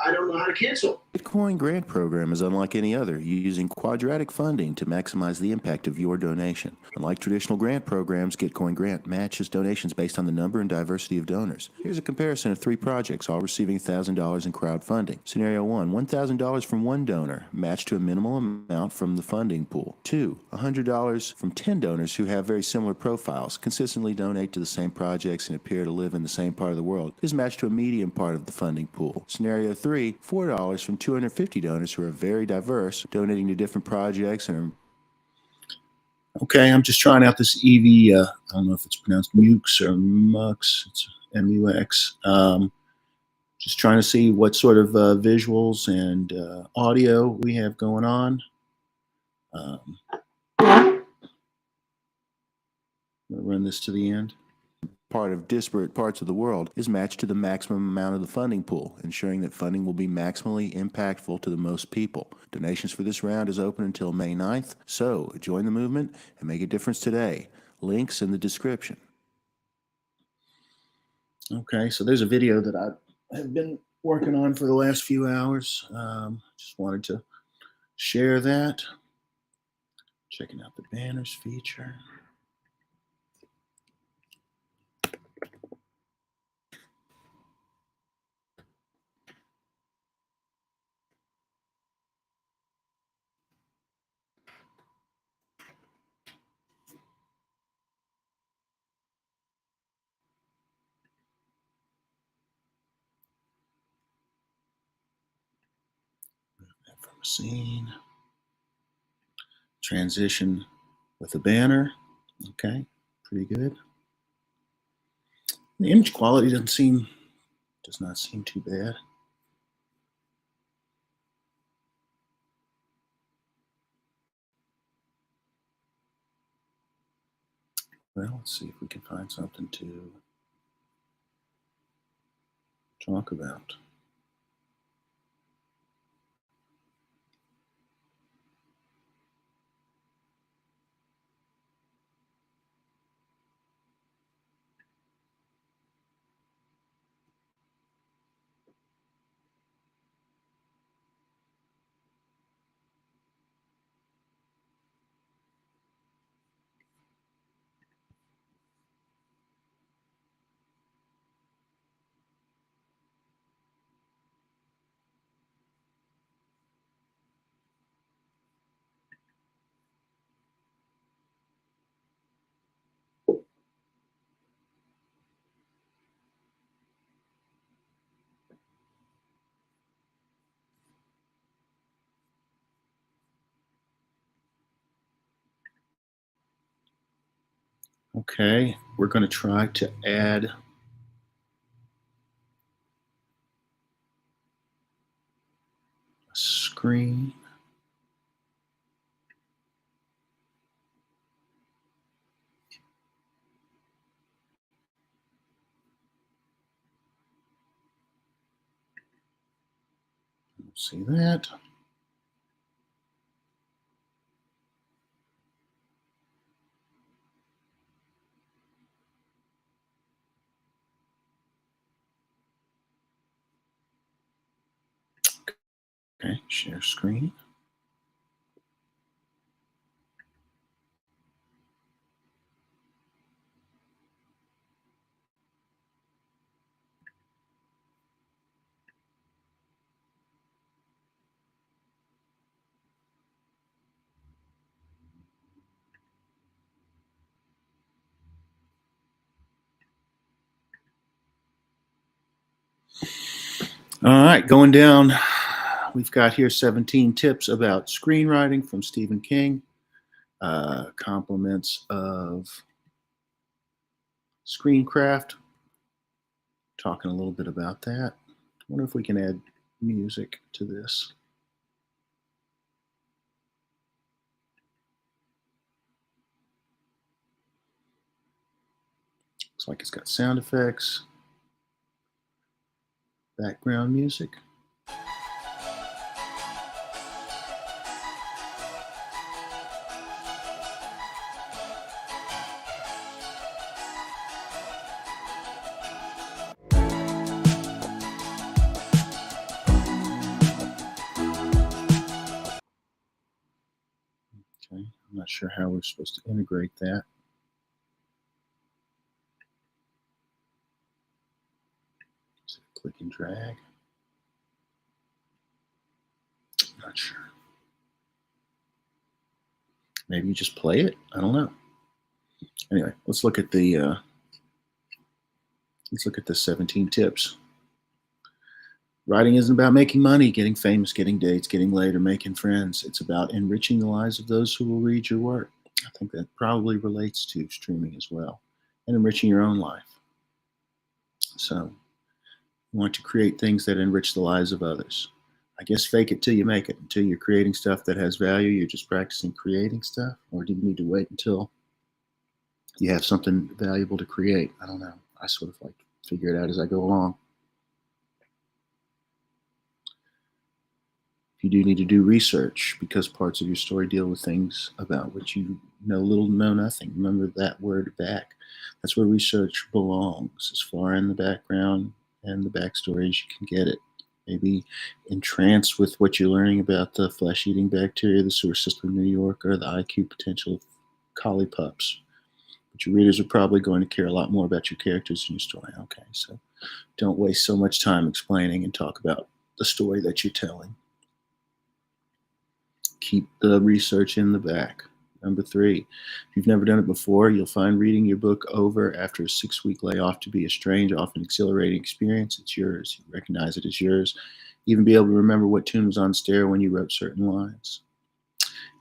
I don't know how to cancel. Bitcoin grant program is unlike any other, using quadratic funding to maximize the impact of your donation. Unlike traditional grant programs, Gitcoin Grant matches donations based on the number and diversity of donors. Here's a comparison of 3 projects, all receiving $1,000 in crowdfunding. Scenario 1, $1,000 from one donor, matched to a minimal amount from the funding pool. 2, $100 from 10 donors who have very similar profiles, consistently donate to the same projects, and appear to live in the same part of the world, is matched to a medium part of the funding pool. Scenario 3, $4 from 250 donors who are very diverse, donating to different projects and are... Okay, I'm just trying out this EV, I don't know if it's pronounced Mux or Mux, it's M-U-X. Just trying to see what sort of visuals and audio we have going on. I'm going to run this to the end. Part of disparate parts of the world is matched to the maximum amount of the funding pool, ensuring that funding will be maximally impactful to the most people. Donations for this round is open until May 9th, so join the movement and make a difference today. Links in the description. Okay, so there's a video that I have been working on for the last few hours. Just wanted to share that. Checking out the banners feature. From a scene. Transition with a banner. Okay, pretty good. The image quality does not seem too bad. Well, let's see if we can find something to talk about. Okay, we're going to try to add a screen. See that? Okay, share screen. All right, going down, we've got here 17 tips about screenwriting from Stephen King, compliments of screencraft, talking a little bit about that. I wonder if we can add music to this. Looks like it's got sound effects, background music. Okay, I'm not sure how we're supposed to integrate that. Is it click and drag? Not sure. Maybe you just play it. I don't know. Anyway, let's look at the 17 tips. Writing isn't about making money, getting famous, getting dates, getting laid, or making friends. It's about enriching the lives of those who will read your work. I think that probably relates to streaming as well, and enriching your own life. So you want to create things that enrich the lives of others. I guess fake it till you make it. Until you're creating stuff that has value, you're just practicing creating stuff? Or do you need to wait until you have something valuable to create? I don't know. I sort of like figure it out as I go along. You do need to do research because parts of your story deal with things about which you know little to know nothing. Remember that word back. That's where research belongs, as far in the background and the backstory as you can get it. Maybe entranced with what you're learning about the flesh-eating bacteria, the sewer system of New York, or the IQ potential of collie pups. But your readers are probably going to care a lot more about your characters in your story. Okay, so don't waste so much time explaining and talk about the story that you're telling. Keep the research in the back. Number 3, if you've never done it before, you'll find reading your book over after a 6-week layoff to be a strange, often exhilarating experience. It's yours. You recognize it as yours. Even be able to remember what tune was on stereo when you wrote certain lines.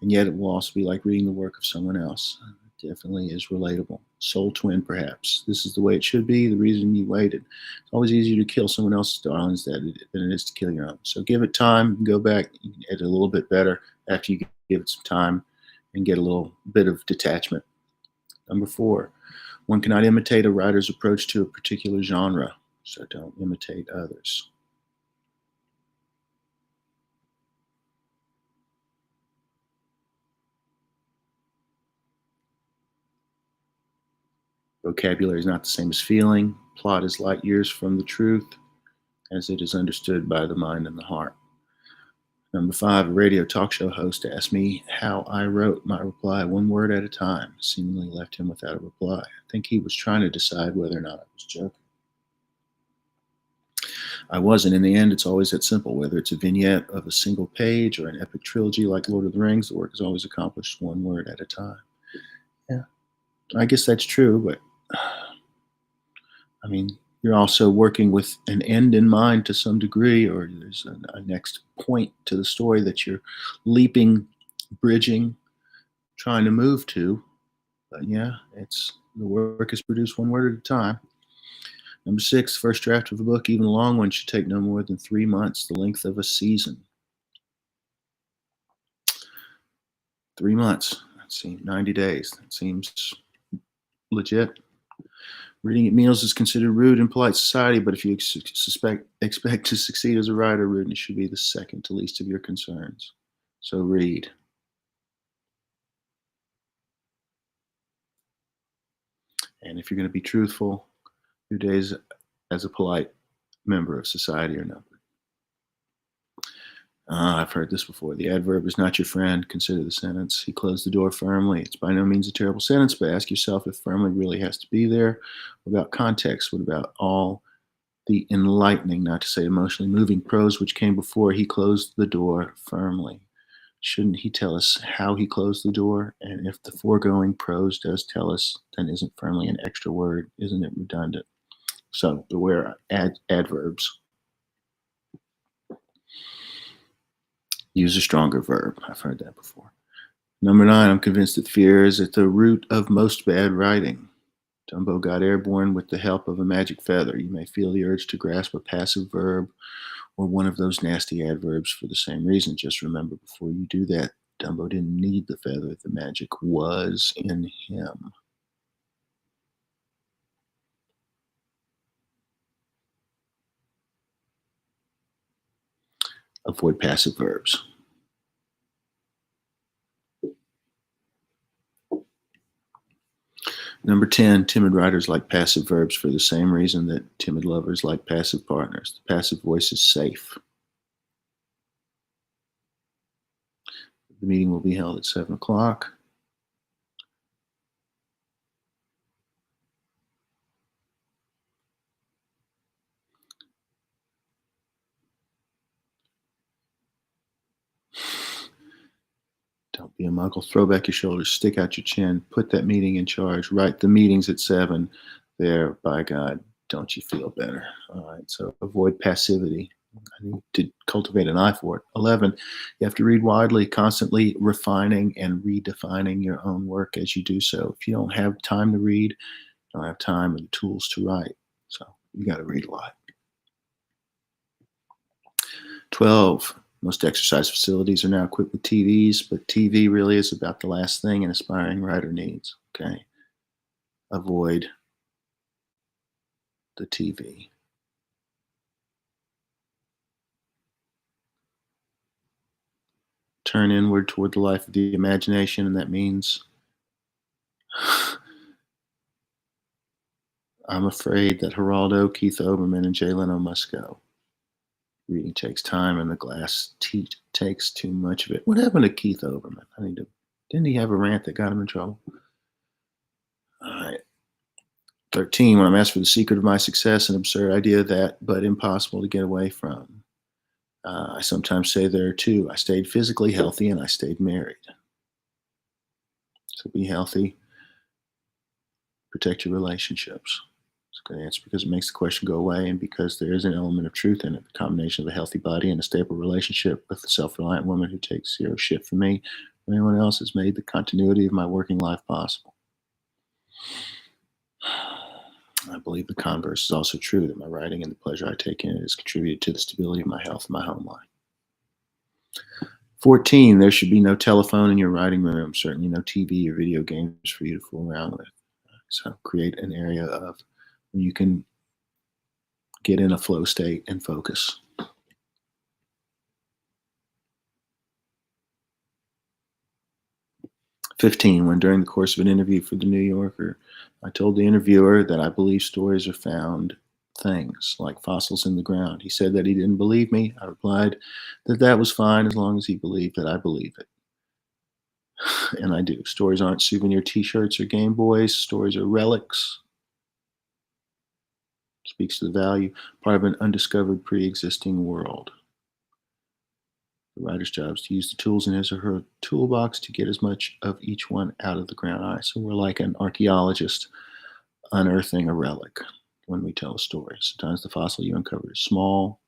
And yet it will also be like reading the work of someone else. It definitely is relatable. Soul twin, perhaps. This is the way it should be, the reason you waited. It's always easier to kill someone else's darlings than it is to kill your own. So give it time, go back, you can edit a little bit better after you give it some time and get a little bit of detachment. Number 4, one cannot imitate a writer's approach to a particular genre, so don't imitate others. Vocabulary is not the same as feeling. Plot is light years from the truth as it is understood by the mind and the heart. Number 5, a radio talk show host asked me how I wrote. My reply, one word at a time, seemingly left him without a reply. I think he was trying to decide whether or not I was joking. I wasn't. In the end, it's always that simple. Whether it's a vignette of a single page or an epic trilogy like Lord of the Rings, the work is always accomplished one word at a time. Yeah, I guess that's true, but I mean, you're also working with an end in mind to some degree, or there's a next point to the story that you're leaping, bridging, trying to move to. But yeah, it's the work is produced one word at a time. Number 6, first draft of a book, even a long one, should take no more than 3 months, the length of a season. 3 months. That seems 90 days. That seems legit. Reading at meals is considered rude in polite society, but if you expect to succeed as a writer, rudeness should be the second to least of your concerns. So read. And if you're going to be truthful, your days as a polite member of society are numbered. I've heard this before. The adverb is not your friend. Consider the sentence. He closed the door firmly. It's by no means a terrible sentence, but ask yourself if firmly really has to be there. What about context? What about all the enlightening, not to say emotionally moving prose which came before? He closed the door firmly. Shouldn't he tell us how he closed the door? And if the foregoing prose does tell us, then isn't firmly an extra word? Isn't it redundant? So beware adverbs. Use a stronger verb. I've heard that before. Number 9, I'm convinced that fear is at the root of most bad writing. Dumbo got airborne with the help of a magic feather. You may feel the urge to grasp a passive verb or one of those nasty adverbs for the same reason. Just remember, before you do that, Dumbo didn't need the feather. The magic was in him. Avoid passive verbs. Number 10, timid writers like passive verbs for the same reason that timid lovers like passive partners. The passive voice is safe. The meeting will be held at 7 o'clock. Don't be a muggle. Throw back your shoulders, stick out your chin, put that meeting in charge. Write the meetings at 7. There, by God, don't you feel better? All right, so avoid passivity. I need to cultivate an eye for it. 11, you have to read widely, constantly refining and redefining your own work as you do so. If you don't have time to read, you don't have time and tools to write. So you got to read a lot. 12, most exercise facilities are now equipped with TVs, but TV really is about the last thing an aspiring writer needs. Okay. Avoid the TV. Turn inward toward the life of the imagination, and that means I'm afraid that Geraldo, Keith Oberman, and Jay Leno must go. Reading takes time, and the glass takes too much of it. What happened to Keith Oberman? Didn't he have a rant that got him in trouble? All right. 13, when I'm asked for the secret of my success, an absurd idea but impossible to get away from. I sometimes say there are two. I stayed physically healthy and I stayed married. So be healthy, protect your relationships. It's a good answer because it makes the question go away and because there is an element of truth in it. The combination of a healthy body and a stable relationship with a self-reliant woman who takes zero shit from me or anyone else has made the continuity of my working life possible. I believe the converse is also true, that my writing and the pleasure I take in it has contributed to the stability of my health and my home life. 14, there should be no telephone in your writing room, certainly no TV or video games for you to fool around with. So create an area of where you can get in a flow state and focus. 15, when during the course of an interview for the New Yorker, I told the interviewer that I believe stories are found things like fossils in the ground. He said that he didn't believe me. I replied that that was fine as long as he believed that I believe it. And I do. Stories aren't souvenir t-shirts or Game Boys. Stories are relics. Speaks to the value, part of an undiscovered pre-existing world. The writer's job is to use the tools in his or her toolbox to get as much of each one out of the ground eye. So we're like an archaeologist unearthing a relic when we tell a story. Sometimes the fossil you uncover is small.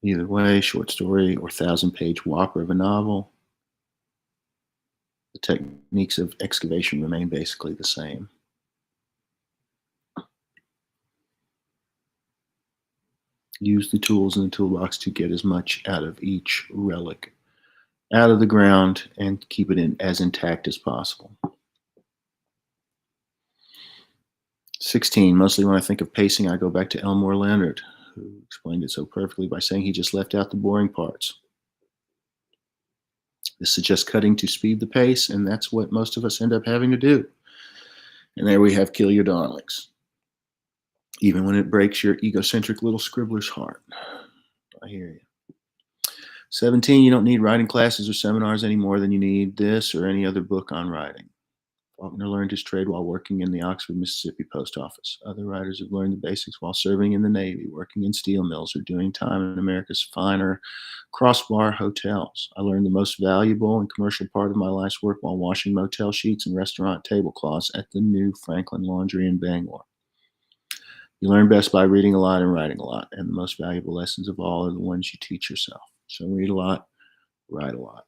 Either way, short story or 1,000-page whopper of a novel, the techniques of excavation remain basically the same. Use the tools in the toolbox to get as much out of each relic out of the ground and keep it in as intact as possible. 16, mostly when I think of pacing, I go back to Elmore Leonard, who explained it so perfectly by saying he just left out the boring parts. This suggests cutting to speed the pace, and that's what most of us end up having to do. And there we have Kill Your Darlings. Even when it breaks your egocentric little scribbler's heart. I hear you. 17, you don't need writing classes or seminars any more than you need this or any other book on writing. Faulkner learned his trade while working in the Oxford, Mississippi post office. Other writers have learned the basics while serving in the Navy, working in steel mills, or doing time in America's finer crossbar hotels. I learned the most valuable and commercial part of my life's work while washing motel sheets and restaurant tablecloths at the new Franklin Laundry in Bangor. You learn best by reading a lot and writing a lot, and the most valuable lessons of all are the ones you teach yourself. So read a lot, write a lot,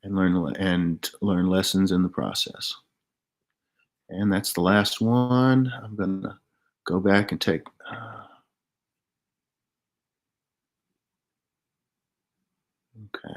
and learn lessons in the process. And that's the last one. I'm gonna go back and take. Okay.